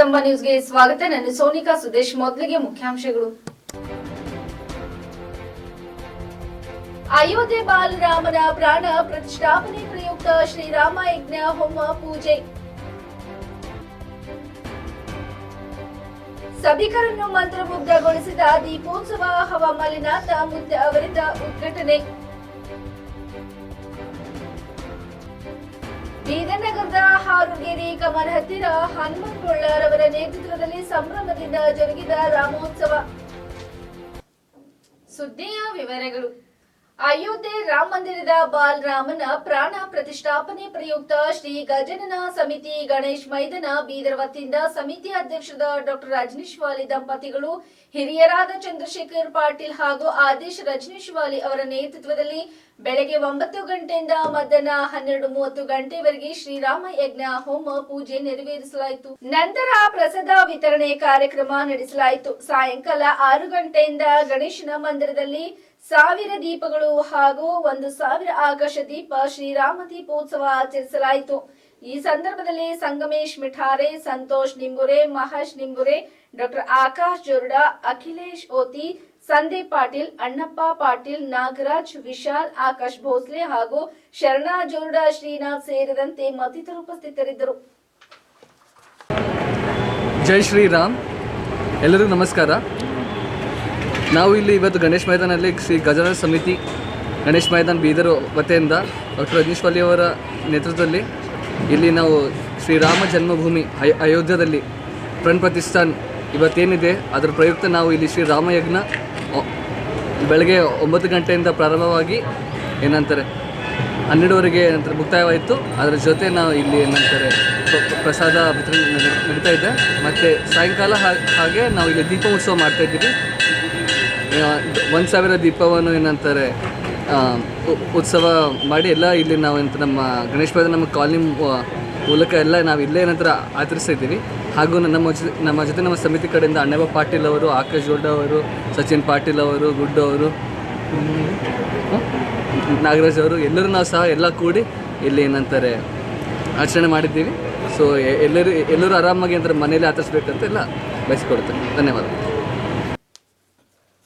ಕದಂಬ ನ್ಯೂಸ್ಗೆ ಸ್ವಾಗತ. ನಾನು ಸೋನಿಕಾ ಸುದೇಶ್. ಮೊದಲಿಗೆ ಮುಖ್ಯಾಂಶಗಳು. ಅಯೋಧ್ಯೆ ಬಾಲರಾಮನ ಪ್ರಾಣ ಪ್ರತಿಷ್ಠಾಪನೆ ಪ್ರಯುಕ್ತ ಶ್ರೀರಾಮ ಯಜ್ಞ ಹೋಮ ಪೂಜೆ. ಸಭಿಕರನ್ನು ಮಂತ್ರಮುಗ್ಧಗೊಳಿಸಿದ ದೀಪೋತ್ಸವ ಹವಾಮಲಿನಾಥ ಮುಂದೆ ಅವರಿಂದ ಉದ್ಘಾಟನೆ. ಬೀದರ್ ನಗರದ ಹಾರೂರ್ಗೆರೆ ಕಮಲ್ ಹತ್ತಿರ ಹನುಮಂತೊಳ್ಳರವರ ನೇತೃತ್ವದಲ್ಲಿ ಸಂಭ್ರಮದಿಂದ ಜರುಗಿದ ರಾಮೋತ್ಸವ. ಸುದ್ದಿಯ ವಿವರಗಳು. ಅಯೋಧ್ಯೆ ರಾಮ ಮಂದಿರದ ಬಾಲರಾಮನ ಪ್ರಾಣ ಪ್ರತಿಷ್ಠಾಪನೆ ಪ್ರಯುಕ್ತ ಶ್ರೀ ಗಜನನ ಸಮಿತಿ ಗಣೇಶ್ ಮೈದನ ಬೀದರ್ ವತಿಯಿಂದ ಸಮಿತಿ ಅಧ್ಯಕ್ಷರಾದ ಡಾಕ್ಟರ್ ರಜನೀಶ್ ವಾಲಿ ದಂಪತಿಗಳು, ಹಿರಿಯರಾದ ಚಂದ್ರಶೇಖರ್ ಪಾಟೀಲ್ ಹಾಗೂ ಆದೇಶ್ ರಜನೀಶ್ ವಾಲಿ ಅವರ ನೇತೃತ್ವದಲ್ಲಿ ಬೆಳಗ್ಗೆ 9 ಗಂಟೆಯಿಂದ ಮಧ್ಯಾಹ್ನ 12:30 ಗಂಟೆವರೆಗೆ ಶ್ರೀರಾಮ ಯಜ್ಞ ಹೋಮ ಪೂಜೆ ನೆರವೇರಿಸಲಾಯಿತು. ನಂತರ ಪ್ರಸಾದ ವಿತರಣೆ ಕಾರ್ಯಕ್ರಮ ನಡೆಸಲಾಯಿತು. ಸಾಯಂಕಾಲ 6 ಗಂಟೆಯಿಂದ ಗಣೇಶನ ಮಂದಿರದಲ್ಲಿ 1000 ದೀಪಗಳು ಹಾಗೂ 1000 ಆಕಾಶ ದೀಪ ಶ್ರೀರಾಮ ದೀಪೋತ್ಸವ ಆಚರಿಸಲಾಯಿತು. ಈ ಸಂದರ್ಭದಲ್ಲಿ ಸಂಗಮೇಶ್ ಮಿಠಾರೆ, ಸಂತೋಷ್ ನಿಂಬುರೆ, ಮಹೇಶ್ ನಿಂಬುರೆ, ಡಾಕ್ಟರ್ ಆಕಾಶ್ ಜೋರ್ಡಾ, ಅಖಿಲೇಶ್ ಓತಿ, ಸಂದೀಪ್ ಪಾಟೀಲ್, ಅಣ್ಣಪ್ಪ ಪಾಟೀಲ್, ನಾಗರಾಜ್, ವಿಶಾಲ್, ಆಕಾಶ್ ಭೋಸ್ಲೆ ಹಾಗೂ ಶರಣಾ ಜೋರ್ಡಾ, ಶ್ರೀನಾಥ್ ಸೇರಿದಂತೆ ಮತ್ತಿತರರು ಉಪಸ್ಥಿತರಿದ್ದರು. ಜೈ ಶ್ರೀರಾಮ್. ಎಲ್ಲರಿಗೂ ನಮಸ್ಕಾರ. ನಾವು ಇಲ್ಲಿ ಇವತ್ತು ಗಣೇಶ್ ಮೈದಾನಲ್ಲಿ ಶ್ರೀ ಗಜಾನನ ಸಮಿತಿ ಗಣೇಶ್ ಮೈದಾನ್ ಬೀದರ್ ವತಿಯಿಂದ ಡಾಕ್ಟರ್ ರಜನೀಶ್ ವಾಲಿ ಅವರ ನೇತೃತ್ವದಲ್ಲಿ ಇಲ್ಲಿ ನಾವು ಶ್ರೀರಾಮ ಜನ್ಮಭೂಮಿ ಅಯೋಧ್ಯದಲ್ಲಿ ಪ್ರಾಣ ಪ್ರತಿಷ್ಠಾನ್ ಇವತ್ತೇನಿದೆ ಅದರ ಪ್ರಯುಕ್ತ ನಾವು ಇಲ್ಲಿ ಶ್ರೀರಾಮ ಯಜ್ಞ ಬೆಳಗ್ಗೆ 9 ಗಂಟೆಯಿಂದ ಪ್ರಾರಂಭವಾಗಿ ಏನಂತಾರೆ 12ವರೆಗೆ ನಂತರ ಮುಕ್ತಾಯವಾಯಿತು. ಅದರ ಜೊತೆ ನಾವು ಇಲ್ಲಿ ಏನಂತಾರೆ ಪ್ರಸಾದ ವಿತರಣೆ ನಡೀತಾ ಇದೆ. ಮತ್ತು ಸಾಯಂಕಾಲ ಹಾಗೆ ನಾವು ಇಲ್ಲಿ ದೀಪ ಉತ್ಸವ ಮಾಡ್ತಾಯಿದ್ದೀವಿ. 1000 ದೀಪವನ್ನು ಏನಂತಾರೆ ಉತ್ಸವ ಮಾಡಿ ಎಲ್ಲ ಇಲ್ಲಿ ನಾವು ನಮ್ಮ ಗಣೇಶ ಮೈದಾನ ನಮ್ಮ ಕಾಲನಿ ಮೂಲಕ ಎಲ್ಲ ನಾವು ಇಲ್ಲೇ ನಂತರ ಆಚರಿಸ್ತಿದ್ದೀವಿ. ಹಾಗೂ ನಮ್ಮ ಜೊತೆ ನಮ್ಮ ಸಮಿತಿ ಕಡೆಯಿಂದ ಅಣ್ಣಪ್ಪ ಪಾಟೀಲ್ ಅವರು, ಆಕಾಶ್ ಜೋರ್ಡಾ ಅವರು, ಸಚಿನ್ ಪಾಟೀಲ್ ಅವರು, ಗುಡ್ಡು ಅವರು, ನಾಗರಾಜ್ ಅವರು ಎಲ್ಲರೂ ನಾವು ಸಹ ಎಲ್ಲ ಕೂಡಿ ಇಲ್ಲಿ ಏನಂತಾರೆ ಆಚರಣೆ ಮಾಡಿದ್ದೀವಿ. ಸೊ ಎಲ್ಲರೂ ಆರಾಮಾಗಿ ಅಂದ್ರೆ ಮನೆಯಲ್ಲಿ ಆಚರಿಸ್ಬೇಕಂತ ಎಲ್ಲ ಬಯಸಿಕೊಡ್ತೇನೆ. ಧನ್ಯವಾದ.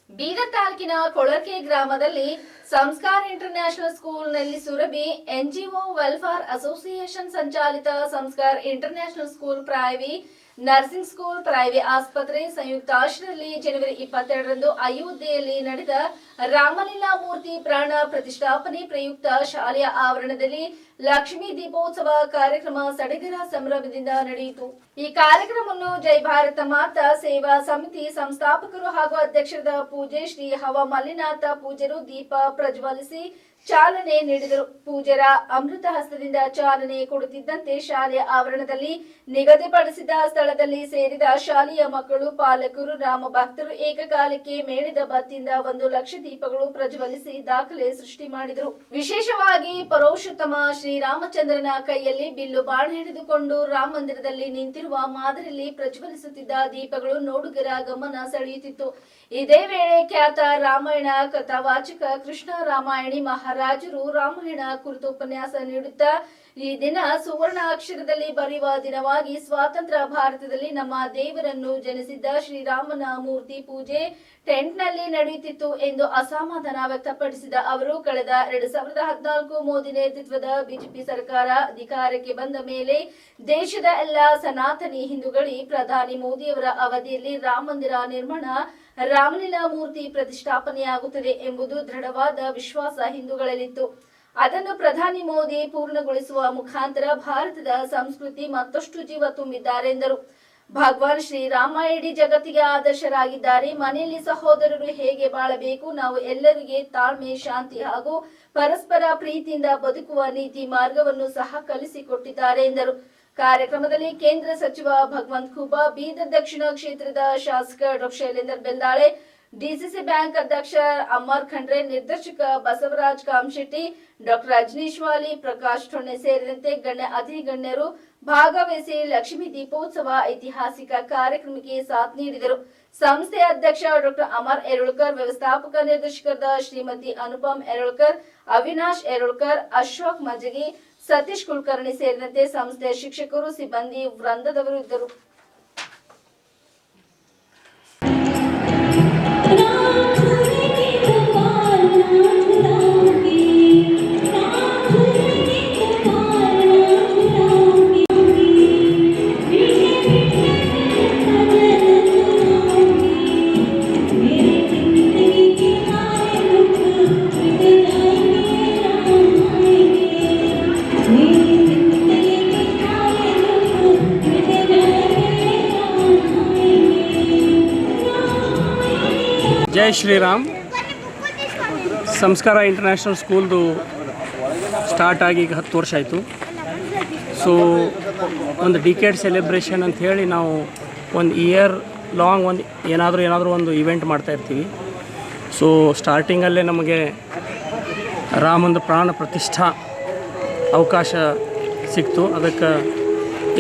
ಬೀದರ್ ತಾಲೂಕಿನ ಕೊಳರ್ಕೆ ಗ್ರಾಮದಲ್ಲಿ ಸಂಸ್ಕಾರ್ ಇಂಟರ್ನ್ಯಾಷನಲ್ ಸ್ಕೂಲ್ನಲ್ಲಿ ಸುರಭಿ ಎನ್ಜಿಒ ವೆಲ್ಫೇರ್ ಅಸೋಸಿಯೇಷನ್ ಸಂಚಾಲಿತ ಸಂಸ್ಕಾರ್ ಇಂಟರ್ನ್ಯಾಷನಲ್ ಸ್ಕೂಲ್ ಪ್ರೈವಿ ನರ್ಸಿಂಗ್ ಸ್ಕೂಲ್ ಪ್ರೈವಿ ಆಸ್ಪತ್ರೆ ಸಂಯುಕ್ತಾಶ್ರಯದಲ್ಲಿ ಜನವರಿ 22ರಂದು ಅಯೋಧ್ಯೆಯಲ್ಲಿ ನಡೆದ ರಾಮಲೀಲಾ ಮೂರ್ತಿ ಪ್ರಾಣ ಪ್ರತಿಷ್ಠಾಪನೆ ಪ್ರಯುಕ್ತ ಶಾಲೆಯ ಆವರಣದಲ್ಲಿ ಲಕ್ಷ್ಮೀ ದೀಪೋತ್ಸವ ಕಾರ್ಯಕ್ರಮ ಸಡಗರ ಸಂಭ್ರಮದಿಂದ ನಡೆಯಿತು. ಈ ಕಾರ್ಯಕ್ರಮವನ್ನು ಜೈ ಭಾರತ ಮಾತಾ ಸೇವಾ ಸಮಿತಿ ಸಂಸ್ಥಾಪಕರು ಹಾಗೂ ಅಧ್ಯಕ್ಷರಾದ ಪೂಜೆ ಶ್ರೀ ಹವ ಮಲ್ಲಿನಾಥ ಪೂಜರು ದೀಪ ಪ್ರಜ್ವಲಿಸಿ ಚಾಲನೆ ನೀಡಿದರು. ಪೂಜರ ಅಮೃತ ಹಸ್ತದಿಂದ ಚಾಲನೆ ಕೊಡುತ್ತಿದ್ದಂತೆ ಶಾಲೆಯ ಆವರಣದಲ್ಲಿ ನಿಗದಿಪಡಿಸಿದ ಸ್ಥಳದಲ್ಲಿ ಸೇರಿದ ಶಾಲೆಯ ಮಕ್ಕಳು, ಪಾಲಕರು, ರಾಮ ಭಕ್ತರು ಏಕಕಾಲಕ್ಕೆ ಮೇಳಿದ ಬತ್ತಿಯಿಂದ 1 ಲಕ್ಷ ದೀಪಗಳು ಪ್ರಜ್ವಲಿಸಿ ದಾಖಲೆ ಸೃಷ್ಟಿ ಮಾಡಿದರು. ವಿಶೇಷವಾಗಿ ಪರೋಷೋತ್ತಮ ಶ್ರೀರಾಮಚಂದ್ರನ ಕೈಯಲ್ಲಿ ಬಿಲ್ಲು ಬಾಣ ಹಿಡಿದುಕೊಂಡು ರಾಮ ಮಂದಿರದಲ್ಲಿ ನಿಂತಿರುವ ಮಾದರಿಯಲ್ಲಿ ಪ್ರಜ್ವಲಿಸುತ್ತಿದ್ದ ದೀಪಗಳು ನೋಡುಗರ ಗಮನ ಸೆಳೆಯುತ್ತಿತ್ತು. ಇದೇ ವೇಳೆ ಖ್ಯಾತ ರಾಮಾಯಣ ಕಥಾವಾಚಕ ಕೃಷ್ಣ ರಾಮಾಯಣಿ ಮಹಾರಾಜರು ರಾಮಾಯಣ ಕುರಿತು ಉಪನ್ಯಾಸ ನೀಡುತ್ತಾ, ಈ ದಿನ ಸುವರ್ಣ ಅಕ್ಷರದಲ್ಲಿ ಬರೆಯುವ ದಿನವಾಗಿ ಸ್ವಾತಂತ್ರ್ಯ ಭಾರತದಲ್ಲಿ ನಮ್ಮ ದೇವರನ್ನು ಜನಿಸಿದ್ದ ಶ್ರೀರಾಮನ ಮೂರ್ತಿ ಪೂಜೆ ಟೆಂಟ್ನಲ್ಲಿ ನಡೆಯುತ್ತಿತ್ತು ಎಂದು ಅಸಮಾಧಾನ ವ್ಯಕ್ತಪಡಿಸಿದ ಅವರು, ಕಳೆದ 2014 ಮೋದಿ ನೇತೃತ್ವದ ಬಿಜೆಪಿ ಸರ್ಕಾರ ಅಧಿಕಾರಕ್ಕೆ ಬಂದ ಮೇಲೆ ದೇಶದ ಎಲ್ಲ ಸನಾತನಿ ಹಿಂದೂಗಳಿಗೆ ಪ್ರಧಾನಿ ಮೋದಿಯವರ ಅವಧಿಯಲ್ಲಿ ರಾಮ ಮಂದಿರ ನಿರ್ಮಾಣ, ರಾಮಲೀಲಾ ಮೂರ್ತಿ ಪ್ರತಿಷ್ಠಾಪನೆಯಾಗುತ್ತದೆ ಎಂಬುದು ದೃಢವಾದ ವಿಶ್ವಾಸ ಹಿಂದೂಗಳಲ್ಲಿತ್ತು. ಅದನ್ನು ಪ್ರಧಾನಿ ಮೋದಿ ಪೂರ್ಣಗೊಳಿಸುವ ಮುಖಾಂತರ ಭಾರತದ ಸಂಸ್ಕೃತಿ ಮತ್ತಷ್ಟು ಜೀವ ತುಂಬಿದ್ದಾರೆ ಎಂದರು. ಭಗವಾನ್ ಶ್ರೀರಾಮ ಇಡೀ ಜಗತ್ತಿಗೆ ಆದರ್ಶರಾಗಿದ್ದಾರೆ. ಮನೆಯಲ್ಲಿ ಸಹೋದರರು ಹೇಗೆ ಬಾಳಬೇಕು, ನಾವು ಎಲ್ಲರಿಗೆ ತಾಳ್ಮೆ, ಶಾಂತಿ ಹಾಗೂ ಪರಸ್ಪರ ಪ್ರೀತಿಯಿಂದ ಬದುಕುವ ನೀತಿ ಮಾರ್ಗವನ್ನು ಸಹ ಕಲಿಸಿಕೊಟ್ಟಿದ್ದಾರೆ ಎಂದರು. ಕಾರ್ಯಕ್ರಮದಲ್ಲಿ ಕೇಂದ್ರ ಸಚಿವ ಭಗವಂತ್ ಖೂಬಾ, ಬೀದರ್ ದಕ್ಷಿಣ ಕ್ಷೇತ್ರದ ಶಾಸಕ doctor Shailendra Beldale, DCC bank ಅಧ್ಯಕ್ಷ ಅಮರ್ ಖಂಡ್ರೆ, ನಿರ್ದೇಶಕ ಬಸವರಾಜ್ ಕಾಮಶೆಟ್ಟಿ, ಡಾಕ್ಟರ್ ರಜನೀಶ್ ವಾಲಿ, ಪ್ರಕಾಶ್ ಠೊಣ್ಣೆ ಸೇರಿದಂತೆ ಅತಿ ಗಣ್ಯರು ಭಾಗವಹಿಸಿ ಲಕ್ಷ್ಮೀ ದೀಪೋತ್ಸವ ಐತಿಹಾಸಿಕ ಕಾರ್ಯಕ್ರಮಕ್ಕೆ ಸಾಥ್ ನೀಡಿದರು. ಸಂಸ್ಥೆಯ ಅಧ್ಯಕ್ಷ ಡಾಕ್ಟರ್ ಅಮರ್ ಎರಳ್ಕರ್, ವ್ಯವಸ್ಥಾಪಕ ನಿರ್ದೇಶಕರಾದ ಶ್ರೀಮತಿ ಅನುಪಮ್ ಎರಳ್ಕರ್, ಅವಿನಾಶ್ ಎರಳ್ಕರ್, ಅಶೋಕ್ ಮಜಗಿ, ಸತೀಶ್ ಕುಲಕರ್ಣಿ ಸೇರಿದಂತೆ ಸಂಸ್ಥೆಯ ಶಿಕ್ಷಕರು, ಸಿಬ್ಬಂದಿ ವೃಂದದವರು ಇದ್ದರು. ಜೈ ಶ್ರೀರಾಮ್. ಸಂಸ್ಕಾರ ಇಂಟರ್ನ್ಯಾಷನಲ್ ಸ್ಕೂಲ್ದು ಸ್ಟಾರ್ಟ್ ಆಗಿ ಈಗ 10 ವರ್ಷ ಆಯಿತು. ಸೊ ಒಂದು ಡಿಕೇಡ್ ಸೆಲೆಬ್ರೇಷನ್ ಅಂತ ಹೇಳಿ ನಾವು ಒಂದು ಇಯರ್ ಲಾಂಗ್ ಏನಾದರೂ ಒಂದು ಇವೆಂಟ್ ಮಾಡ್ತಾಯಿರ್ತೀವಿ. ಸೊ ಸ್ಟಾರ್ಟಿಂಗಲ್ಲೇ ನಮಗೆ ರಾಮಂದು ಪ್ರಾಣ ಪ್ರತಿಷ್ಠಾ ಅವಕಾಶ ಸಿಕ್ತು. ಅದಕ್ಕೆ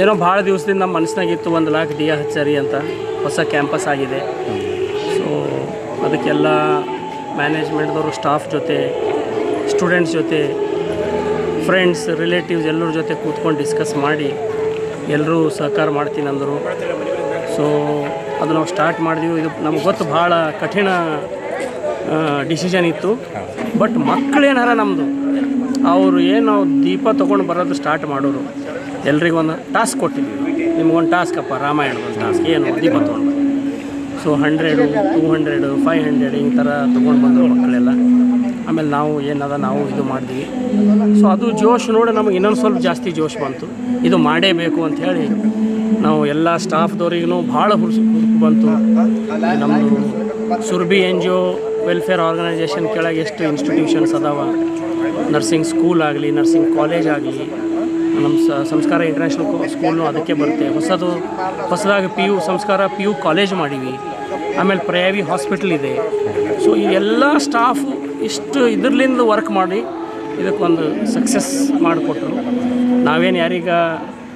ಏನೋ ಭಾಳ ದಿವಸದಿಂದ ನಮ್ಮ ಮನಸ್ಸಿನಾಗಿತ್ತು 1 ಲಕ್ಷ ದಿಯಾ ಹಚ್ಚರಿ ಅಂತ. ಹೊಸ ಕ್ಯಾಂಪಸ್ ಆಗಿದೆ. ಸೊ ಅದಕ್ಕೆಲ್ಲ ಮ್ಯಾನೇಜ್ಮೆಂಟ್ದವರು ಸ್ಟಾಫ್ ಜೊತೆ, ಸ್ಟೂಡೆಂಟ್ಸ್ ಜೊತೆ, ಫ್ರೆಂಡ್ಸ್, ರಿಲೇಟಿವ್ಸ್ ಎಲ್ಲರ ಜೊತೆ ಕೂತ್ಕೊಂಡು ಡಿಸ್ಕಸ್ ಮಾಡಿ ಎಲ್ಲರೂ ಸಹಕಾರ ಮಾಡ್ತೀನಿ ಅಂದರು. ಸೊ ಅದು ನಾವು ಸ್ಟಾರ್ಟ್ ಮಾಡಿದ್ವಿ. ಇದು ನಮ್ಗೆ ಗೊತ್ತು ಭಾಳ ಕಠಿಣ ಡಿಸಿಷನ್ ಇತ್ತು. ಬಟ್ ಮಕ್ಕಳೇನಾರ ನಮ್ಮದು ಅವರು ಏನು ನಾವು ದೀಪ ತೊಗೊಂಡು ಬರೋದು ಸ್ಟಾರ್ಟ್ ಮಾಡೋರು. ಎಲ್ರಿಗೂ ಒಂದು ಟಾಸ್ಕ್ ಕೊಟ್ಟಿದ್ವಿ. ನಿಮ್ಗೊಂದು ಟಾಸ್ಕ್ ಅಪ್ಪ, ರಾಮಾಯಣದೊಂದು ಟಾಸ್ಕ್, ಏನು ದೀಪ ತೊಗೊಂಡು. ಸೊ 100, 200, 500 ಈ ಥರ ತೊಗೊಂಡು ಬಂದರು ಮಕ್ಕಳೆಲ್ಲ. ಆಮೇಲೆ ನಾವು ನಾವು ಇದು ಮಾಡಿದ್ವಿ. ಸೊ ಅದು ಜೋಶ್ ನೋಡಿ ನಮಗೆ ಇನ್ನೊಂದು ಸ್ವಲ್ಪ ಜಾಸ್ತಿ ಜೋಶ್ ಬಂತು. ಇದು ಮಾಡೇಬೇಕು ಅಂಥೇಳಿ ನಾವು ಎಲ್ಲ ಸ್ಟಾಫ್ದವ್ರಿಗೂ ಭಾಳ ಹುರುಪು ಬಂತು. ನಮ್ಮದು ಸುರಭಿ NGO ವೆಲ್ಫೇರ್ ಆರ್ಗನೈಜೇಷನ್ ಕೆಳಗೆ ಎಷ್ಟು ಇನ್ಸ್ಟಿಟ್ಯೂಷನ್ಸ್ ಅದಾವ, ನರ್ಸಿಂಗ್ ಸ್ಕೂಲ್ ಆಗಲಿ, ನರ್ಸಿಂಗ್ ಕಾಲೇಜ್ ಆಗಲಿ, ನಮ್ಮ ಸಂಸ್ಕಾರ ಇಂಟರ್ನ್ಯಾಷನಲ್ ಸ್ಕೂಲ್ನು ಅದಕ್ಕೆ ಬರುತ್ತೆ. ಹೊಸದಾಗಿ ಸಂಸ್ಕಾರ PU ಕಾಲೇಜ್ ಮಾಡೀವಿ. ಆಮೇಲೆ ಪ್ರಯಾವಿ ಹಾಸ್ಪಿಟಲ್ ಇದೆ. ಸೊ ಈ ಎಲ್ಲ ಸ್ಟಾಫು ಇಷ್ಟು ಇದರ್ಲಿಂದ ವರ್ಕ್ ಮಾಡಿ ಇದಕ್ಕೊಂದು ಸಕ್ಸಸ್ ಮಾಡಿಕೊಟ್ರು. ನಾವೇನು ಯಾರೀಗ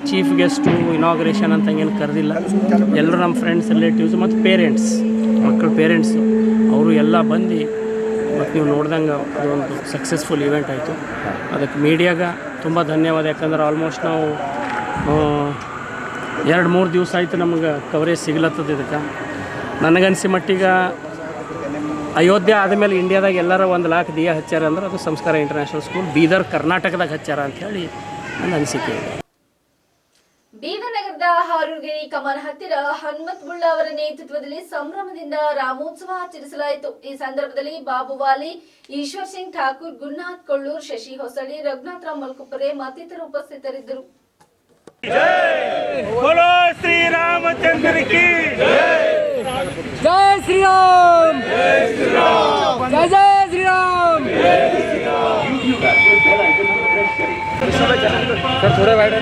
ಚೀಫ್ ಗೆಸ್ಟು ಇನಾಗ್ರೇಷನ್ ಅಂತ ಹಂಗೇನು ಕರೆದಿಲ್ಲ. ಎಲ್ಲರೂ ನಮ್ಮ ಫ್ರೆಂಡ್ಸ್, ರಿಲೇಟಿವ್ಸ್ ಮತ್ತು ಪೇರೆಂಟ್ಸ್, ಮಕ್ಕಳ ಪೇರೆಂಟ್ಸು ಅವರು ಎಲ್ಲ ಬಂದು ಮತ್ತು ನೀವು ನೋಡ್ದಂಗೆ ಅದೊಂದು ಸಕ್ಸಸ್ಫುಲ್ ಇವೆಂಟ್ ಆಯಿತು. ಅದಕ್ಕೆ ಮೀಡಿಯಾಗೆ ತುಂಬ ಧನ್ಯವಾದ. ಯಾಕಂದ್ರೆ ಆಲ್ಮೋಸ್ಟ್ ನಾವು 2-3 ದಿವಸ ಆಯಿತು ನಮ್ಗೆ ಕವರೇಜ್ ಸಿಗ್ಲತ್ತದ. ಇದಕ್ಕೆ ನನಗನ್ಸಿ ಮಟ್ಟಿಗೆ ಅಯೋಧ್ಯೆ ಆದಮೇಲೆ ಇಂಡಿಯಾದಾಗ ಎಲ್ಲರೂ 1 ಲಕ್ಷ ದಿಯಾ ಹಚ್ಚಾರ ಅಂದ್ರೆ ಅದು ಸಂಸ್ಕಾರ ಇಂಟರ್ನ್ಯಾಷನಲ್ ಸ್ಕೂಲ್ ಬೀದರ್ ಕರ್ನಾಟಕದಾಗ ಹಚ್ಚಾರ ಅಂಥೇಳಿ ನನ್ನ ಅನಿಸಿಕೆ ಇದೆ. ಬೀದರ್ ನಗರದ ಹಾರೂರ್ಗಿರಿ ಕಮಾನ ಹತ್ತಿರ ಹನುಮತ್ ಬುಳ್ಳ ಅವರ ನೇತೃತ್ವದಲ್ಲಿ ಸಂಭ್ರಮದಿಂದ ರಾಮೋತ್ಸವ ಆಚರಿಸಲಾಯಿತು. ಈ ಸಂದರ್ಭದಲ್ಲಿ ಬಾಬುವಾಲಿ, ಈಶ್ವರ್ ಸಿಂಗ್ ಠಾಕೂರ್, ಗುರುನಾಥ್ ಕೊಳ್ಳೂರ್, ಶಶಿ ಹೊಸಳಿ, ರಘುನಾಥ್ ರಾವ್ ಮಲ್ಕುಪರೆ ಮತ್ತಿತರರು ಉಪಸ್ಥಿತರಿದ್ದರು. बोलो श्री रामचंद्र की जय श्री राम, जय श्री राम, जय श्री राम. सर थोड़ा वाइडर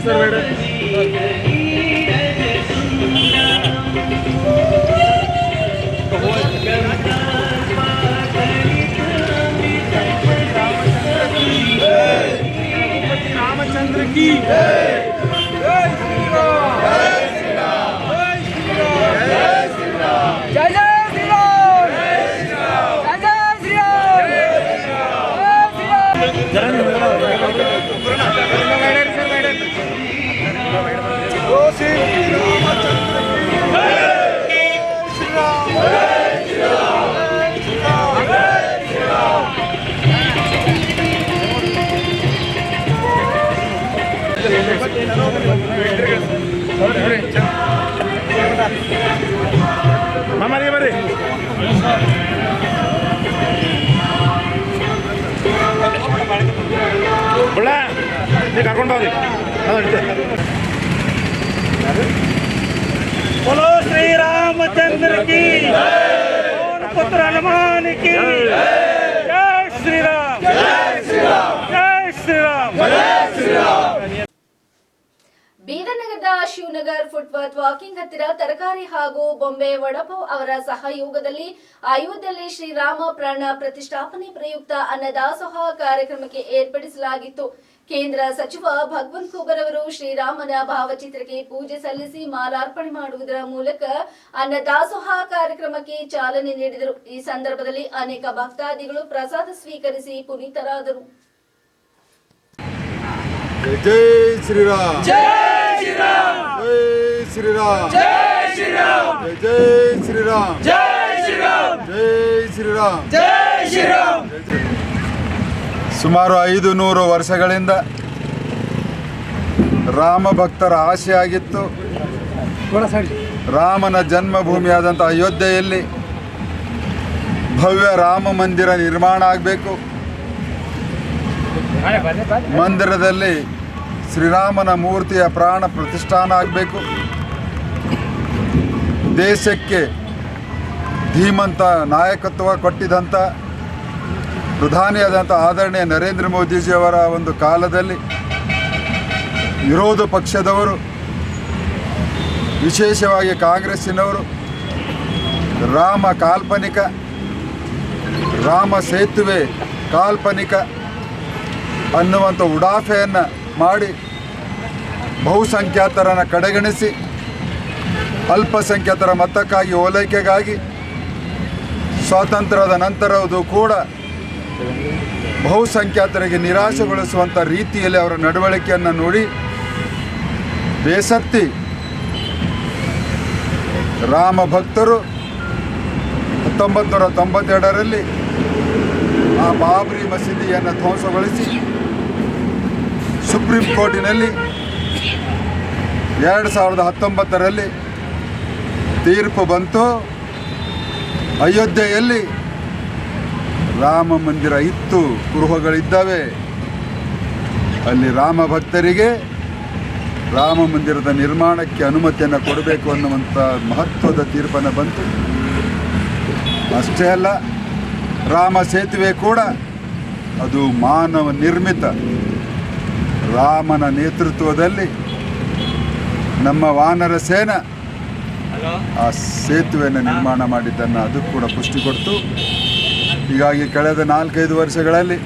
सर, वाइडर. रामचंद्र की जय, जय श्री राम, जय श्री राम, जय श्री राम, जय श्री राम, जय जय श्री राम, जय श्री राम, जय श्री राम, जय श्री मामा बरी ಬುಳ್ಳ ನೀ ಕರ್ಕೊಂಡು ಹೋಗಿ. बोलो श्री रामचंद्र की और पुत्र हनुमान की जय श्री राम, जय श्री राम, जय श्री राम, जय श्री राम. ಬೀದರ್ ನಗರದ ಶಿವನಗರ್ ಫುಟ್ಪಾತ್ ವಾಕಿಂಗ್ ಹತ್ತಿರ ತರಕಾರಿ ಹಾಗೂ ಬೊಂಬೆ ವಡಪಾವ್ ಅವರ ಸಹಯೋಗದಲ್ಲಿ ಅಯೋಧ್ಯೆಯಲ್ಲಿ ಶ್ರೀರಾಮ ಪ್ರಾಣ ಪ್ರತಿಷ್ಠಾಪನೆ ಪ್ರಯುಕ್ತ ಅನ್ನದಾಸೋಹ ಕಾರ್ಯಕ್ರಮಕ್ಕೆ ಏರ್ಪಡಿಸಲಾಗಿತ್ತು. ಕೇಂದ್ರ ಸಚಿವ ಭಗವಂತ್ ಖೂಬರ್ ಅವರು ಶ್ರೀರಾಮನ ಭಾವಚಿತ್ರಕ್ಕೆ ಪೂಜೆ ಸಲ್ಲಿಸಿ ಮಾಲಾರ್ಪಣೆ ಮಾಡುವುದರ ಮೂಲಕ ಅನ್ನದಾಸೋಹ ಕಾರ್ಯಕ್ರಮಕ್ಕೆ ಚಾಲನೆ ನೀಡಿದರು. ಈ ಸಂದರ್ಭದಲ್ಲಿ ಅನೇಕ ಭಕ್ತಾದಿಗಳು ಪ್ರಸಾದ ಸ್ವೀಕರಿಸಿ ಪುನೀತರಾದರು. जय श्री राम, जय श्री राम, जय श्री राम, जय श्री राम, जय श्री राम, जय श्री राम, जय श्री राम, जय श्री राम. ಸುಮಾರು 500 ವರ್ಷಗಳಿಂದ ರಾಮ ಭಕ್ತರ ಆಸೆಯಾಗಿತ್ತು. ರಾಮನ ಜನ್ಮಭೂಮಿಯಾದಂಥ ಅಯೋಧ್ಯೆಯಲ್ಲಿ ಭವ್ಯ ರಾಮ ಮಂದಿರ ನಿರ್ಮಾಣ ಆಗಬೇಕು. ಮಂದಿರದಲ್ಲಿ ಶ್ರೀರಾಮನ ಮೂರ್ತಿಯ ಪ್ರಾಣ ಪ್ರತಿಷ್ಠಾನ ಆಗಬೇಕು. ದೇಶಕ್ಕೆ ಧೀಮಂತ ನಾಯಕತ್ವ ಕೊಟ್ಟಿದ್ದಂಥ ಪ್ರಧಾನಿಯಾದಂಥ ಆದರಣೀಯ ನರೇಂದ್ರ ಮೋದಿಜಿಯವರ ಒಂದು ಕಾಲದಲ್ಲಿ ವಿರೋಧ ಪಕ್ಷದವರು, ವಿಶೇಷವಾಗಿ ಕಾಂಗ್ರೆಸ್ಸಿನವರು ರಾಮ ಕಾಲ್ಪನಿಕ, ರಾಮ ಸೇತುವೆ ಕಾಲ್ಪನಿಕ ಅನ್ನುವಂಥ ಉಡಾಫೆಯನ್ನು ಮಾಡಿ ಬಹುಸಂಖ್ಯಾತರನ್ನು ಕಡೆಗಣಿಸಿ ಅಲ್ಪಸಂಖ್ಯಾತರ ಮತಕ್ಕಾಗಿ ಓಲೈಕೆಗಾಗಿ ಸ್ವಾತಂತ್ರ್ಯದ ನಂತರವೂ ಕೂಡ ಬಹುಸಂಖ್ಯಾತರಿಗೆ ನಿರಾಶೆಗೊಳಿಸುವಂಥ ರೀತಿಯಲ್ಲಿ ಅವರ ನಡವಳಿಕೆಯನ್ನು ನೋಡಿ ಬೇಸತ್ತಿ ರಾಮ ಭಕ್ತರು 1992ರಲ್ಲಿ ಆ ಬಾಬ್ರಿ ಮಸೀದಿಯನ್ನು ಧ್ವಂಸಗೊಳಿಸಿ ಸುಪ್ರೀಂ ಕೋರ್ಟಿನಲ್ಲಿ 2019ರಲ್ಲಿ ತೀರ್ಪು ಬಂತು. ಅಯೋಧ್ಯೆಯಲ್ಲಿ ರಾಮ ಮಂದಿರ ಇತ್ತು, ಕುರುಹುಗಳಿದ್ದಾವೆ. ಅಲ್ಲಿ ರಾಮ ಭಕ್ತರಿಗೆ ರಾಮ ಮಂದಿರದ ನಿರ್ಮಾಣಕ್ಕೆ ಅನುಮತಿಯನ್ನು ಕೊಡಬೇಕು ಅನ್ನುವಂಥ ಮಹತ್ವದ ತೀರ್ಪನ್ನು ಬಂತು. ಅಷ್ಟೇ ಅಲ್ಲ, ರಾಮ ಸೇತುವೆ ಕೂಡ ಅದು ಮಾನವ ನಿರ್ಮಿತ. ರಾಮನ ನೇತೃತ್ವದಲ್ಲಿ ನಮ್ಮ ವಾನರ ಸೇನಾ ಆ ಸೇತುವೆಯನ್ನು ನಿರ್ಮಾಣ ಮಾಡಿದ್ದನ್ನು ಅದು ಕೂಡ ಪುಷ್ಟಿ ಕೊಡ್ತು. ಹೀಗಾಗಿ ಕಳೆದ 4-5 ವರ್ಷಗಳಲ್ಲಿ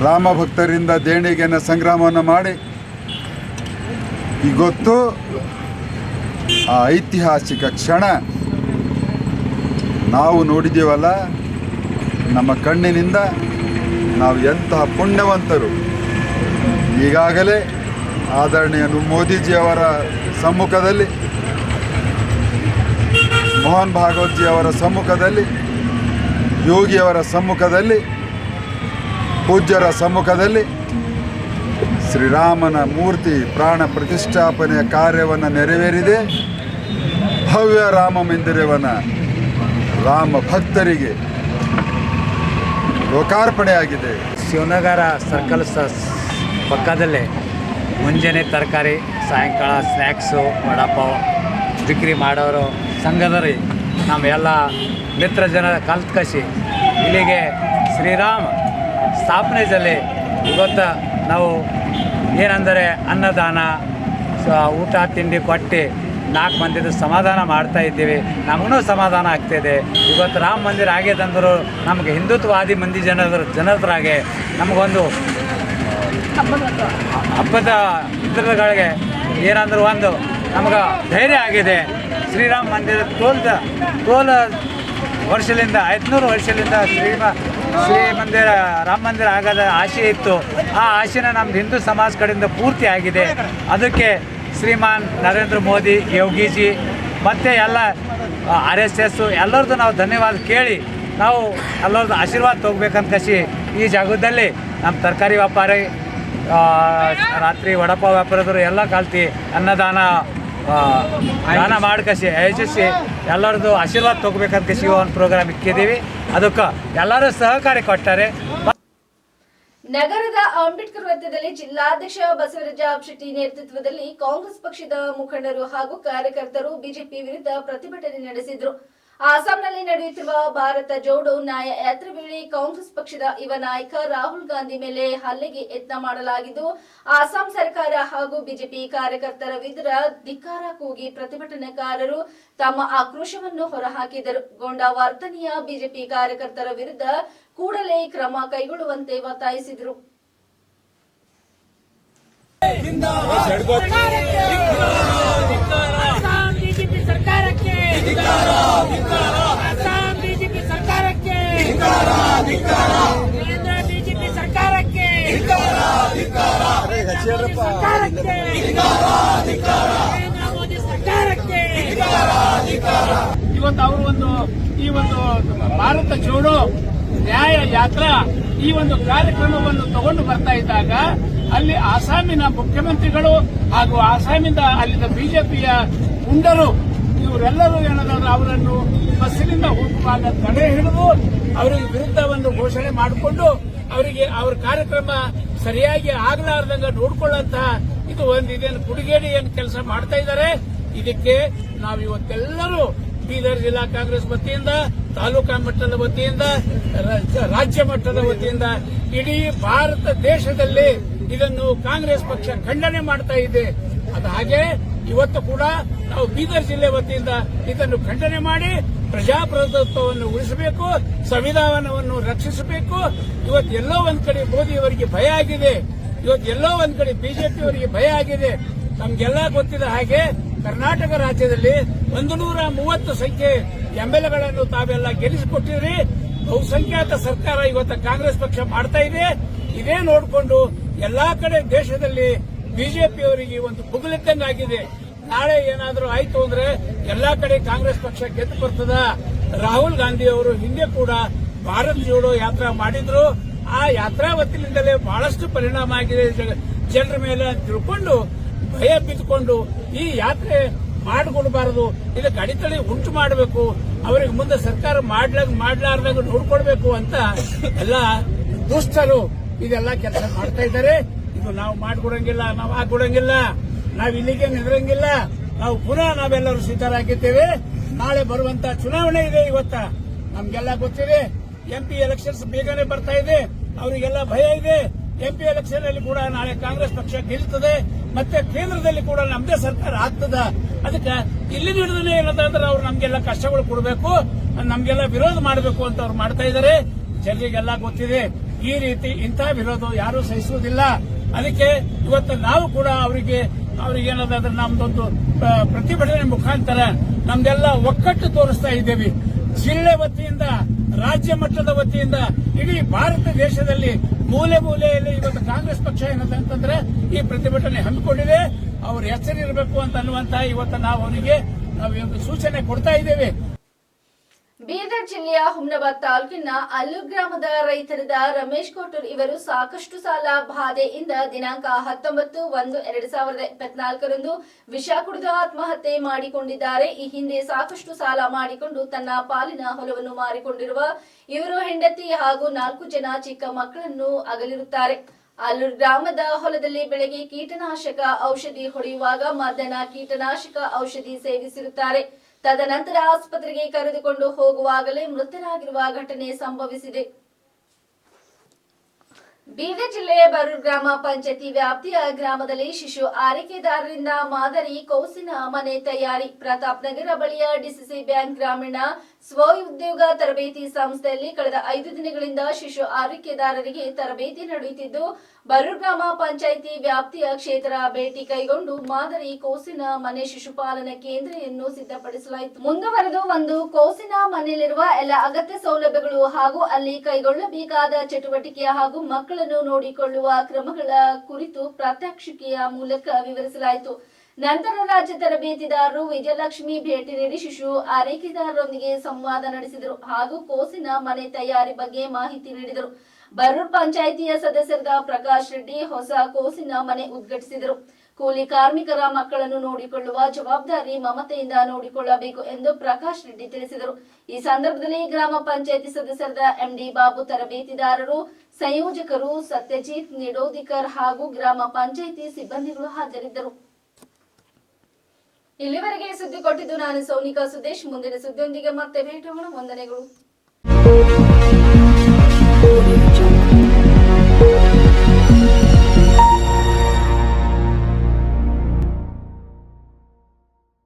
ರಾಮ ಭಕ್ತರಿಂದ ದೇಣಿಗೆಯನ್ನು ಸಂಗ್ರಾಮವನ್ನು ಮಾಡಿ ಇವತ್ತು ಆ ಐತಿಹಾಸಿಕ ಕ್ಷಣ ನಾವು ನೋಡಿದ್ದೀವಲ್ಲ, ನಮ್ಮ ಕಣ್ಣಿನಿಂದ ನಾವು ಎಂತಹ ಪುಣ್ಯವಂತರು. ಈಗಾಗಲೇ ಆದರಣೀಯ ಮೋದಿಜಿಯವರ ಸಮ್ಮುಖದಲ್ಲಿ, ಮೋಹನ್ ಭಾಗವತ್ಜಿಯವರ ಸಮ್ಮುಖದಲ್ಲಿ, ಯೋಗಿಯವರ ಸಮ್ಮುಖದಲ್ಲಿ, ಪೂಜ್ಯರ ಸಮ್ಮುಖದಲ್ಲಿ ಶ್ರೀರಾಮನ ಮೂರ್ತಿ ಪ್ರಾಣ ಪ್ರತಿಷ್ಠಾಪನೆಯ ಕಾರ್ಯವನ್ನು ನೆರವೇರಿದೆ. ಭವ್ಯ ರಾಮ ಮಂದಿರವನ್ನು ರಾಮ ಭಕ್ತರಿಗೆ ಲೋಕಾರ್ಪಣೆಯಾಗಿದೆ. ಶಿವನಗರ ಸರ್ಕಲ್ ಪಕ್ಕದಲ್ಲೇ ಮುಂಜಾನೆ ತರಕಾರಿ, ಸಾಯಂಕಾಲ ಸ್ನ್ಯಾಕ್ಸು, ವಡಾಪಾವ್ ಬಿಕ್ರಿ ಮಾಡೋರು ಸಂಘದರಿ ನಮ್ಮೆಲ್ಲ ಮಿತ್ರ ಜನ ಕಲ್ತ್ಕಸಿ ಇಲ್ಲಿಗೆ ಶ್ರೀರಾಮ ಸ್ಥಾಪನೆಯಲ್ಲಿ ಇವತ್ತು ನಾವು ಏನಂದರೆ ಅನ್ನದಾನ, ಊಟ ತಿಂಡಿ ಕೊಟ್ಟು 4 ಮಂದಿದು ಸಮಾಧಾನ ಮಾಡ್ತಾ ಇದ್ದೀವಿ. ನಮಗೂ ಸಮಾಧಾನ ಆಗ್ತಾಯಿದೆ. ಇವತ್ತು ರಾಮ ಮಂದಿರ ಆಗ್ಯದಂದ್ರು ನಮಗೆ ಹಿಂದುತ್ವವಾದಿ ಮಂದಿ ಜನರಾಗೆ ನಮಗೊಂದು ಹಬ್ಬದ ಇದ್ರಗಳಿಗೆ ಏನಂದ್ರೆ ಒಂದು ನಮ್ಗೆ ಧೈರ್ಯ ಆಗಿದೆ. ಶ್ರೀರಾಮ ಮಂದಿರ ತೋಲ ವರ್ಷದಿಂದ 500 ವರ್ಷದಿಂದ ಶ್ರೀ ಮಂದಿರ ರಾಮ ಮಂದಿರ ಆಗೋದ ಆಸೆ ಇತ್ತು. ಆ ಆಸೆನ ನಮ್ದು ಹಿಂದೂ ಸಮಾಜ ಕಡೆಯಿಂದ ಪೂರ್ತಿ ಆಗಿದೆ. ಅದಕ್ಕೆ ಶ್ರೀಮಾನ್ ನರೇಂದ್ರ ಮೋದಿ, ಯೋಗಿಜಿ ಮತ್ತು ಎಲ್ಲ RSS ಎಲ್ಲರದ್ದು ನಾವು ಧನ್ಯವಾದ ಕೇಳಿ ನಾವು ಎಲ್ಲರದ್ದು ಆಶೀರ್ವಾದ ತೊಗೋಬೇಕಂತ ಕಸಿ ಈ ಜಾಗದಲ್ಲಿ ನಮ್ಮ ತರಕಾರಿ ವ್ಯಾಪಾರಿ, ರಾತ್ರಿ ವಡಪಾವ್ ವ್ಯಾಪಾರದವರು ಎಲ್ಲ ಕಲ್ತು ಅನ್ನದಾನ ದಾನ ಮಾಡ್ಕಸಿ ಯಶಸ್ವಿ ಎಲ್ಲರದ್ದು ಆಶೀರ್ವಾದ ತೊಗೋಬೇಕಂತ ಕಸಿ ಒಂದು ಪ್ರೋಗ್ರಾಮ್ ಇಕ್ಕಿದ್ದೀವಿ. ಅದಕ್ಕೆ ಎಲ್ಲರೂ ಸಹಕಾರಿ ಕೊಟ್ಟಾರೆ. ನಗರದ ಅಂಬೇಡ್ಕರ್ ವೃತ್ತದಲ್ಲಿ ಜಿಲ್ಲಾಧ್ಯಕ್ಷ ಬಸವರಾಜ ಶೆಟ್ಟಿ ನೇತೃತ್ವದಲ್ಲಿ ಕಾಂಗ್ರೆಸ್ ಪಕ್ಷದ ಮುಖಂಡರು ಹಾಗೂ ಕಾರ್ಯಕರ್ತರು ಬಿಜೆಪಿ ವಿರುದ್ಧ ಪ್ರತಿಭಟನೆ ನಡೆಸಿದರು. ಅಸ್ಸಾಂನಲ್ಲಿ ನಡೆಯುತ್ತಿರುವ ಭಾರತ ಜೋಡೋ ನ್ಯಾಯ ಯಾತ್ರೆ ವೇಳೆ ಕಾಂಗ್ರೆಸ್ ಪಕ್ಷದ ಯುವ ನಾಯಕ ರಾಹುಲ್ ಗಾಂಧಿ ಮೇಲೆ ಹಲ್ಲೆಗೆ ಯತ್ನ ಮಾಡಲಾಗಿದ್ದು, ಅಸ್ಸಾಂ ಸರ್ಕಾರ ಹಾಗೂ ಬಿಜೆಪಿ ಕಾರ್ಯಕರ್ತರ ವಿರುದ್ಧ ಧಿಕ್ಕಾರ ಕೂಗಿ ಪ್ರತಿಭಟನಾಕಾರರು ತಮ್ಮ ಆಕ್ರೋಶವನ್ನು ಹೊರಹಾಕಿದರು. ಗೊಂಡ ವರ್ತನೆಯ ಬಿಜೆಪಿ ಕಾರ್ಯಕರ್ತರ ವಿರುದ್ಧ ಕೂಡಲೇ ಕ್ರಮ ಕೈಗೊಳ್ಳುವಂತೆ ಒತ್ತಾಯಿಸಿದರು. ಇವತ್ತು ಅವರು ಈ ಒಂದು ಭಾರತ ಜೋಡೋ ನ್ಯಾಯ ಯಾತ್ರಾ ಈ ಒಂದು ಕಾರ್ಯಕ್ರಮವನ್ನು ತಗೊಂಡು ಬರ್ತಾ ಇದ್ದಾಗ ಅಲ್ಲಿ ಅಸ್ಸಾಮಿನ ಮುಖ್ಯಮಂತ್ರಿಗಳು ಹಾಗೂ ಅಸ್ಸಾಮಿಂದ ಅಲ್ಲಿನ ಬಿಜೆಪಿಯ ಮುಂಡರು ಇವರೆಲ್ಲರೂ ಏನಾದ್ರು ಅವರನ್ನು ಬಸ್ಸಿನಿಂದ ಹೋಗುವಾಗ ತಡೆ ಹಿಡಿದು ಅವರಿಗೆ ವಿರುದ್ಧ ಒಂದು ಘೋಷಣೆ ಮಾಡಿಕೊಂಡು ಅವರಿಗೆ ಅವ್ರ ಕಾರ್ಯಕ್ರಮ ಸರಿಯಾಗಿ ಆಗಲಾರ್ದಂಗ ನೋಡ್ಕೊಳ್ಳುವಂತಹ ಇದು ಒಂದು ಇದೇನು ಕುಡಿಗೇಡಿ ಏನು ಕೆಲಸ ಮಾಡ್ತಾ ಇದ್ದಾರೆ. ಇದಕ್ಕೆ ನಾವು ಇವತ್ತೆಲ್ಲರೂ ಬೀದರ್ ಜಿಲ್ಲಾ ಕಾಂಗ್ರೆಸ್ ವತಿಯಿಂದ, ತಾಲೂಕಾ ಮಟ್ಟದ ವತಿಯಿಂದ, ರಾಜ್ಯ ಮಟ್ಟದ ವತಿಯಿಂದ ಇಡೀ ಭಾರತ ದೇಶದಲ್ಲಿ ಇದನ್ನು ಕಾಂಗ್ರೆಸ್ ಪಕ್ಷ ಖಂಡನೆ ಮಾಡ್ತಾ ಇದೆ. ಅದು ಹಾಗೆ ಇವತ್ತು ಕೂಡ ನಾವು ಬೀದರ್ ಜಿಲ್ಲೆ ವತಿಯಿಂದ ಇದನ್ನು ಖಂಡನೆ ಮಾಡಿ ಪ್ರಜಾಪ್ರಭುತ್ವವನ್ನು ಉಳಿಸಬೇಕು, ಸಂವಿಧಾನವನ್ನು ರಕ್ಷಿಸಬೇಕು. ಇವತ್ತೆಲ್ಲೋ ಒಂದ್ ಕಡೆ ಮೋದಿಯವರಿಗೆ ಭಯ ಆಗಿದೆ, ಇವತ್ತೆಲ್ಲೋ ಒಂದ್ ಕಡೆ ಬಿಜೆಪಿಯವರಿಗೆ ಭಯ ಆಗಿದೆ. ನಮ್ಗೆಲ್ಲ ಗೊತ್ತಿದ ಹಾಗೆ ಕರ್ನಾಟಕ ರಾಜ್ಯದಲ್ಲಿ 130 ಸಂಖ್ಯೆ ಎಂಎಲ್ಎಗಳನ್ನು ತಾವೆಲ್ಲ ಗೆಲ್ಲಿಸಿಕೊಟ್ಟಿದ್ರಿ. ಬಹುಸಂಖ್ಯಾತ ಸರ್ಕಾರ ಇವತ್ತು ಕಾಂಗ್ರೆಸ್ ಪಕ್ಷ ಮಾಡ್ತಾ ಇದೆ. ಇದೇ ನೋಡಿಕೊಂಡು ಎಲ್ಲಾ ಕಡೆ ದೇಶದಲ್ಲಿ ಬಿಜೆಪಿಯವರಿಗೆ ಒಂದು ಕುಗಲಿದ್ದಂಗಾಗಿದೆ. ನಾಳೆ ಏನಾದರೂ ಆಯ್ತು ಅಂದ್ರೆ ಎಲ್ಲಾ ಕಡೆ ಕಾಂಗ್ರೆಸ್ ಪಕ್ಷ ಗೆದ್ದು ಬರ್ತದ. ರಾಹುಲ್ ಗಾಂಧಿ ಅವರು ಹಿಂದೆ ಕೂಡ ಭಾರತ್ ಜೋಡೋ ಯಾತ್ರಾ ಮಾಡಿದ್ರು. ಆ ಯಾತ್ರಾ ವತಿಯಿಂದಲೇ ಬಹಳಷ್ಟು ಪರಿಣಾಮ ಆಗಿದೆ ಜನರ ಮೇಲೆ ತಿಳ್ಕೊಂಡು ಭಯ ಬಿದ್ದುಕೊಂಡು ಈ ಯಾತ್ರೆ ಮಾಡಿಕೊಡಬಾರದು, ಇದಕ್ಕೆ ಅಡೆತಡೆ ಉಂಟು ಮಾಡಬೇಕು, ಅವರಿಗೆ ಮುಂದೆ ಸರ್ಕಾರ ಮಾಡ್ಲಾರ್ದಾಗ ನೋಡ್ಕೊಳ್ಬೇಕು ಅಂತ ಎಲ್ಲ ದುಷ್ಟರು ಇದೆಲ್ಲ ಕೆಲಸ ಮಾಡ್ತಾ ಇದ್ದಾರೆ. ಇದು ನಾವು ಮಾಡಿಕೊಡಂಗಿಲ್ಲ, ನಾವು ಆಗ್ಕೊಡಂಗಿಲ್ಲ, ನಾವು ಇಲ್ಲಿಗೆ ನಿದ್ರಂಗಿಲ್ಲ. ನಾವು ಪುನಃ ನಾವೆಲ್ಲರೂ ಸಿದ್ಧರಾಗಿದ್ದೇವೆ. ನಾಳೆ ಬರುವಂತ ಚುನಾವಣೆ ಇದೆ. ಇವತ್ತ ನಮ್ಗೆಲ್ಲ ಗೊತ್ತಿದೆ, ಎಂಪಿ ಎಲೆಕ್ಷನ್ಸ್ ಬೇಗನೆ ಬರ್ತಾ ಇದೆ. ಅವರಿಗೆಲ್ಲ ಭಯ ಇದೆ. ಎಂಪಿ ಎಲೆಕ್ಷನ್ ಅಲ್ಲಿ ಕೂಡ ನಾಳೆ ಕಾಂಗ್ರೆಸ್ ಪಕ್ಷ ಗೆಲ್ತದೆ, ಮತ್ತೆ ಕೇಂದ್ರದಲ್ಲಿ ಕೂಡ ನಮ್ದೇ ಸರ್ಕಾರ ಆಗ್ತದ. ಅದಕ್ಕೆ ಇಲ್ಲಿ ಹಿಡಿದನೆ ಏನಂತಂದ್ರೆ ಅವ್ರು ನಮ್ಗೆಲ್ಲ ಕಷ್ಟಗಳು ಕೊಡಬೇಕು, ನಮ್ಗೆಲ್ಲ ವಿರೋಧ ಮಾಡಬೇಕು ಅಂತ ಅವ್ರು ಮಾಡ್ತಾ ಇದ್ದಾರೆ. ಜನರಿಗೆಲ್ಲ ಗೊತ್ತಿದೆ ಈ ರೀತಿ ಇಂಥ ವಿರೋಧ ಯಾರೂ ಸಹಿಸುವುದಿಲ್ಲ. ಅದಕ್ಕೆ ಇವತ್ತು ನಾವು ಕೂಡ ಅವ್ರಿಗೇನಂದ್ರೆ ನಮ್ದೊಂದು ಪ್ರತಿಭಟನೆ ಮುಖಾಂತರ ನಮ್ದೆಲ್ಲ ಒಕ್ಕಟ್ಟು ತೋರಿಸ್ತಾ ಇದ್ದೇವೆ. ಜಿಲ್ಲೆ ವತಿಯಿಂದ, ರಾಜ್ಯ ಮಟ್ಟದ ವತಿಯಿಂದ ಇಡೀ ಭಾರತ ದೇಶದಲ್ಲಿ ಮೂಲೆ ಮೂಲೆಯಲ್ಲಿ ಇವತ್ತು ಕಾಂಗ್ರೆಸ್ ಪಕ್ಷ ಏನಂತಂದ್ರೆ ಈ ಪ್ರತಿಭಟನೆ ಹಮ್ಮಿಕೊಂಡಿದೆ. ಅವ್ರ ಹೆಸರಿರಬೇಕು ಅಂತ ಅನ್ನುವಂತ ಇವತ್ತು ನಾವು ಅವರಿಗೆ ಸೂಚನೆ ಕೊಡ್ತಾ ಇದ್ದೇವೆ. ಬೀದರ್ ಜಿಲ್ಲೆಯ ಹುಮ್ನಾಬಾದ್ ತಾಲೂಕಿನ ಅಲ್ಲೂರ್ ಗ್ರಾಮದ ರೈತರಾದ ರಮೇಶ್ ಕೋಟೂರ್ ಇವರು ಸಾಕಷ್ಟು ಸಾಲ ಬಾಧೆಯಿಂದ ದಿನಾಂಕ 19/1/2024 ವಿಷ ಕುಡಿದು ಆತ್ಮಹತ್ಯೆ ಮಾಡಿಕೊಂಡಿದ್ದಾರೆ. ಈ ಹಿಂದೆ ಸಾಕಷ್ಟು ಸಾಲ ಮಾಡಿಕೊಂಡು ತನ್ನ ಪಾಲಿನ ಹೊಲವನ್ನು ಮಾರಿಕೊಂಡಿರುವ ಇವರು ಹೆಂಡತಿ ಹಾಗೂ 4 ಜನ ಚಿಕ್ಕ ಮಕ್ಕಳನ್ನು ಅಗಲಿರುತ್ತಾರೆ. ಅಲ್ಲೂರ್ ಗ್ರಾಮದ ಹೊಲದಲ್ಲಿ ಬೆಳಗ್ಗೆ ಕೀಟನಾಶಕ ಔಷಧಿ ಹೊಡೆಯುವಾಗ ಮಧ್ಯಾಹ್ನ ಕೀಟನಾಶಕ ಔಷಧಿ ಸೇವಿಸಿರುತ್ತಾರೆ. ತದನಂತರ ಆಸ್ಪತ್ರೆಗೆ ಕರೆದುಕೊಂಡು ಹೋಗುವಾಗಲೇ ಮೃತರಾಗಿರುವ ಘಟನೆ ಸಂಭವಿಸಿದೆ. ಬೀದರ್ ಜಿಲ್ಲೆಯ ಬರೂರ್ ಗ್ರಾಮ ಪಂಚಾಯತಿ ವ್ಯಾಪ್ತಿಯ ಗ್ರಾಮದಲ್ಲಿ ಶಿಶು ಆರೈಕೆದಾರರಿಂದ ಮಾದರಿ ಕೌಸಿನ ಮನೆ ತಯಾರಿ. ಪ್ರತಾಪ್ ನಗರ ಬಳಿಯ ಡಿಸಿಸಿ ಬ್ಯಾಂಕ್ ಗ್ರಾಮೀಣ ಸ್ವಉದ್ಯೋಗ ತರಬೇತಿ ಸಂಸ್ಥೆಯಲ್ಲಿ ಕಳೆದ 5 ದಿನಗಳಿಂದ ಶಿಶು ಆರೈಕೆದಾರರಿಗೆ ತರಬೇತಿ ನಡೆಯುತ್ತಿದ್ದು, ಬರೂರ್ ಗ್ರಾಮ ಪಂಚಾಯಿತಿ ವ್ಯಾಪ್ತಿಯ ಕ್ಷೇತ್ರ ಭೇಟಿ ಕೈಗೊಂಡು ಮಾದರಿ ಕೋಸಿನ ಮನೆ ಶಿಶುಪಾಲನಾ ಕೇಂದ್ರವನ್ನು ಸಿದ್ಧಪಡಿಸಲಾಯಿತು. ಮುಂದುವರೆದು ಒಂದು ಕೋಸಿನ ಮನೆಯಲ್ಲಿರುವ ಎಲ್ಲ ಅಗತ್ಯ ಸೌಲಭ್ಯಗಳು ಹಾಗೂ ಅಲ್ಲಿ ಕೈಗೊಳ್ಳಬೇಕಾದ ಚಟುವಟಿಕೆ ಹಾಗೂ ಮಕ್ಕಳನ್ನು ನೋಡಿಕೊಳ್ಳುವ ಕ್ರಮಗಳ ಕುರಿತು ಪ್ರಾತ್ಯಕ್ಷಿಕೆಯ ಮೂಲಕ ವಿವರಿಸಲಾಯಿತು. ನಂತರ ರಾಜ್ಯ ತರಬೇತಿದಾರರು ವಿಜಯಲಕ್ಷ್ಮಿ ಭೇಟಿ ನೀಡಿ ಶಿಶು ಆರೈಕೆದಾರರೊಂದಿಗೆ ಸಂವಾದ ನಡೆಸಿದರು ಹಾಗೂ ಕೋಸಿನ ಮನೆ ತಯಾರಿ ಬಗ್ಗೆ ಮಾಹಿತಿ ನೀಡಿದರು. ಬರೂರ್ ಪಂಚಾಯಿತಿಯ ಸದಸ್ಯರಾದ ಪ್ರಕಾಶ್ ರೆಡ್ಡಿ ಹೊಸ ಕೋಸಿನ ಮನೆ ಉದ್ಘಾಟಿಸಿದರು. ಕೂಲಿ ಕಾರ್ಮಿಕರ ಮಕ್ಕಳನ್ನು ನೋಡಿಕೊಳ್ಳುವ ಜವಾಬ್ದಾರಿ ಮಮತೆಯಿಂದ ನೋಡಿಕೊಳ್ಳಬೇಕು ಎಂದು ಪ್ರಕಾಶ್ ರೆಡ್ಡಿ ತಿಳಿಸಿದರು. ಈ ಸಂದರ್ಭದಲ್ಲಿ ಗ್ರಾಮ ಪಂಚಾಯಿತಿ ಸದಸ್ಯರಾದ ಎಂಡಿ ಬಾಬು, ತರಬೇತಿದಾರರು, ಸಂಯೋಜಕರು ಸತ್ಯಜಿತ್ ನಿಡೋದಿಕರ್ ಹಾಗೂ ಗ್ರಾಮ ಪಂಚಾಯಿತಿ ಸಿಬ್ಬಂದಿಗಳು ಹಾಜರಿದ್ದರು. ಇಲ್ಲಿವರೆಗೆ ಸುದ್ದಿ ಕೊಟ್ಟಿದ್ದು ನಾನು ಸೌನಿಕಾ ಸುದೇಶ್. ಮುಂದಿನ ಸುದ್ದಿಯೊಂದಿಗೆ ಮತ್ತೆ ಭೇಟಿಯಾಗೋಣ. ವಂದನೆಗಳು.